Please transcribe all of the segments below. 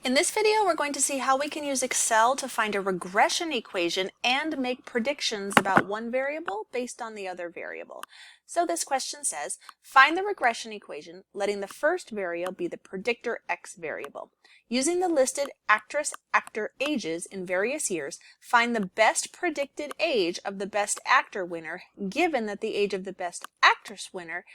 In this video, we're going to see how we can use Excel to find a regression equation and make predictions about one variable based on the other variable. So this question says, find the regression equation, letting the first variable be the predictor X variable. Using the listed actress-actor ages in various years, find the best predicted age of the best actor winner, given that the age of the best actress winner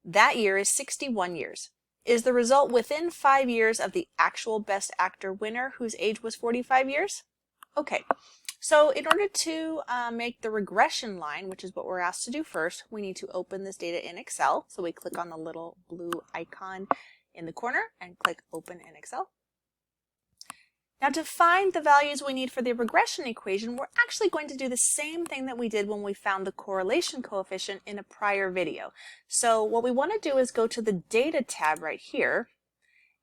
that year is 61 years. Is the result within 5 years of the actual best actor winner whose age was 45 years? Okay, so in order to make the regression line, which is what we're asked to do first, we need to open this data in Excel. So we click on the little blue icon in the corner and click Open in Excel. Now to find the values we need for the regression equation, we're actually going to do the same thing that we did when we found the correlation coefficient in a prior video. So what we want to do is go to the Data tab right here,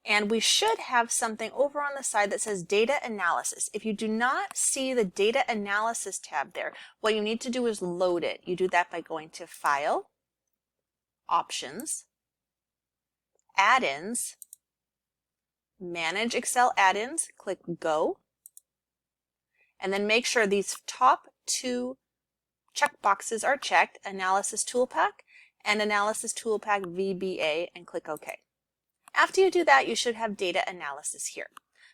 and we should have something over on the side that says Data Analysis. If you do not see the Data Analysis tab there, what you need to do is load it. You do that by going to File, Options, Add-ins, Manage Excel Add-ins, click Go, and then make sure these top two checkboxes are checked, Analysis Toolpack and Analysis Toolpack VBA, and click OK. After you do that, you should have Data Analysis here.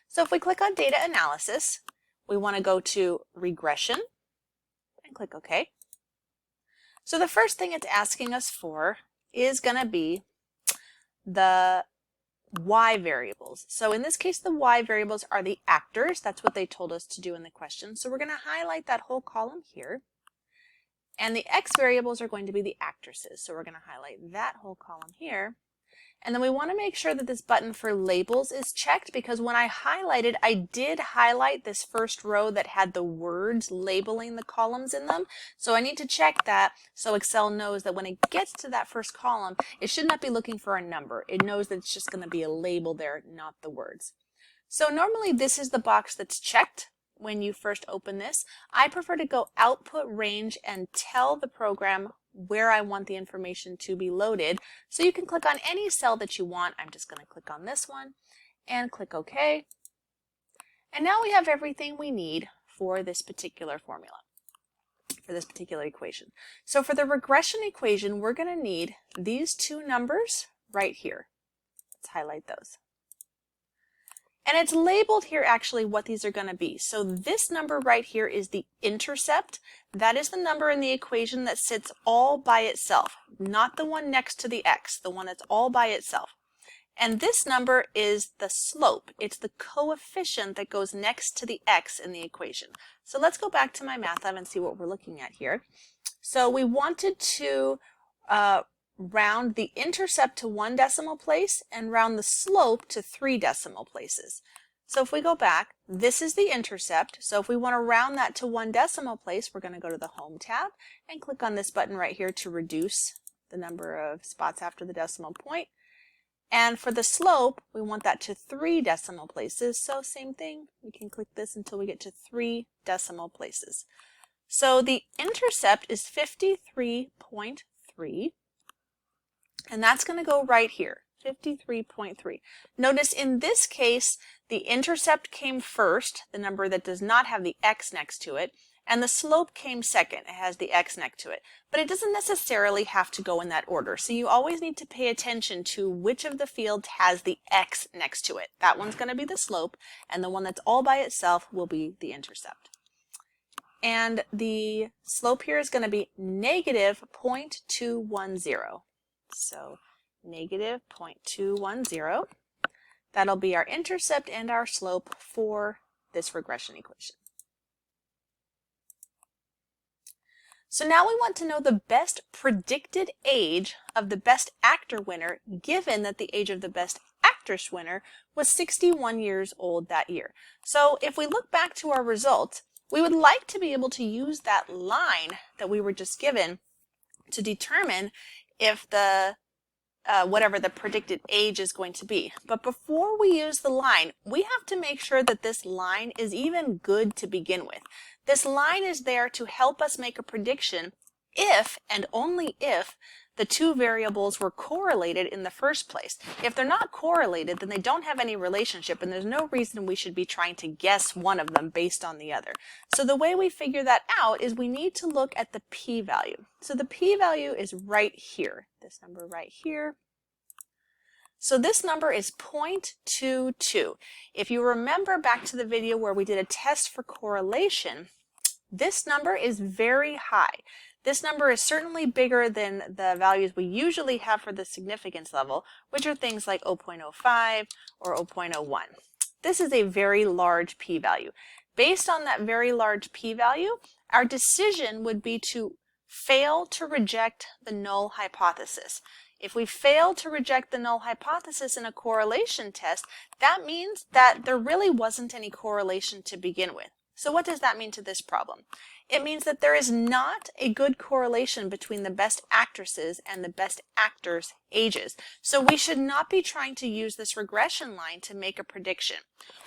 So if we click on Data Analysis, we want to go to Regression and click OK. So the first thing it's asking us for is going to be the Y variables. So in this case, the Y variables are the actors. That's what they told us to do in the question. So we're going to highlight that whole column here. And the X variables are going to be the actresses. So we're going to highlight that whole column here. And then we want to make sure that this button for labels is checked, because when I highlighted, I did highlight this first row that had the words labeling the columns in them. So I need to check that so Excel knows that when it gets to that first column, it should not be looking for a number. It knows that it's just going to be a label there, not the words. So normally this is the box that's checked when you first open this. I prefer to go Output Range and tell the program where I want the information to be loaded. So you can click on any cell that you want. I'm just going to click on this one and click OK. And now we have everything we need for this particular formula, for this particular equation. So for the regression equation, we're going to need these two numbers right here. Let's highlight those. And it's labeled here actually what these are going to be. So this number right here is the intercept. That is the number in the equation that sits all by itself, not the one next to the X, the one that's all by itself. And this number is the slope. It's the coefficient that goes next to the X in the equation. So let's go back to my math lab and see what we're looking at here. So we wanted to round the intercept to 1 decimal place and round the slope to 3 decimal places. So if we go back, this is the intercept. So if we want to round that to 1 decimal place, we're going to go to the Home tab and click on this button right here to reduce the number of spots after the decimal point. And for the slope, we want that to 3 decimal places. So same thing, we can click this until we get to 3 decimal places. So the intercept is 53.3. And that's going to go right here, 53.3. Notice in this case, the intercept came first, the number that does not have the X next to it, and the slope came second. It has the X next to it. But it doesn't necessarily have to go in that order. So you always need to pay attention to which of the fields has the X next to it. That one's going to be the slope, and the one that's all by itself will be the intercept. And the slope here is going to be negative 0.210. So negative 0.210. That'll be our intercept and our slope for this regression equation. So now we want to know the best predicted age of the best actor winner, given that the age of the best actress winner was 61 years old that year. So if we look back to our results, we would like to be able to use that line that we were just given to determine if the whatever the predicted age is going to be. But before we use the line, we have to make sure that this line is even good to begin with. This line is there to help us make a prediction if and only if the two variables were correlated in the first place. If they're not correlated, then they don't have any relationship, and there's no reason we should be trying to guess one of them based on the other. So the way we figure that out is we need to look at the p-value. So the p-value is right here, this number right here. So this number is 0.22. If you remember back to the video where we did a test for correlation, this number is very high. This number is certainly bigger than the values we usually have for the significance level, which are things like 0.05 or 0.01. This is a very large p-value. Based on that very large p-value, our decision would be to fail to reject the null hypothesis. If we fail to reject the null hypothesis in a correlation test, that means that there really wasn't any correlation to begin with. So what does that mean to this problem? It means that there is not a good correlation between the best actresses and the best actors' ages. So we should not be trying to use this regression line to make a prediction.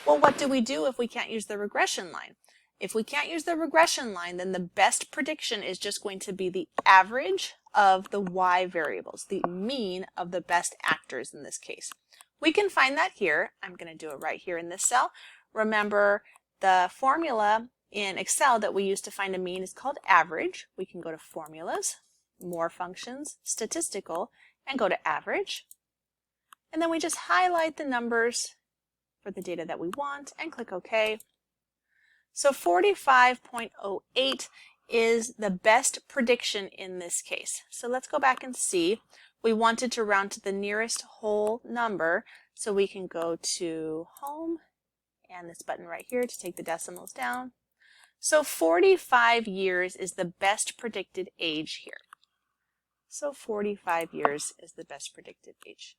Well, what do we do if we can't use the regression line? If we can't use the regression line, then the best prediction is just going to be the average of the y variables, the mean of the best actors in this case. We can find that here. I'm going to do it right here in this cell. Remember, the formula in Excel that we use to find a mean is called average. We can go to Formulas, More Functions, Statistical, and go to Average. And then we just highlight the numbers for the data that we want and click OK. So 45.08 is the best prediction in this case. So let's go back and see. We wanted to round to the nearest whole number, so we can go to Home and this button right here to take the decimals down. So 45 years is the best predicted age here. So 45 years is the best predicted age.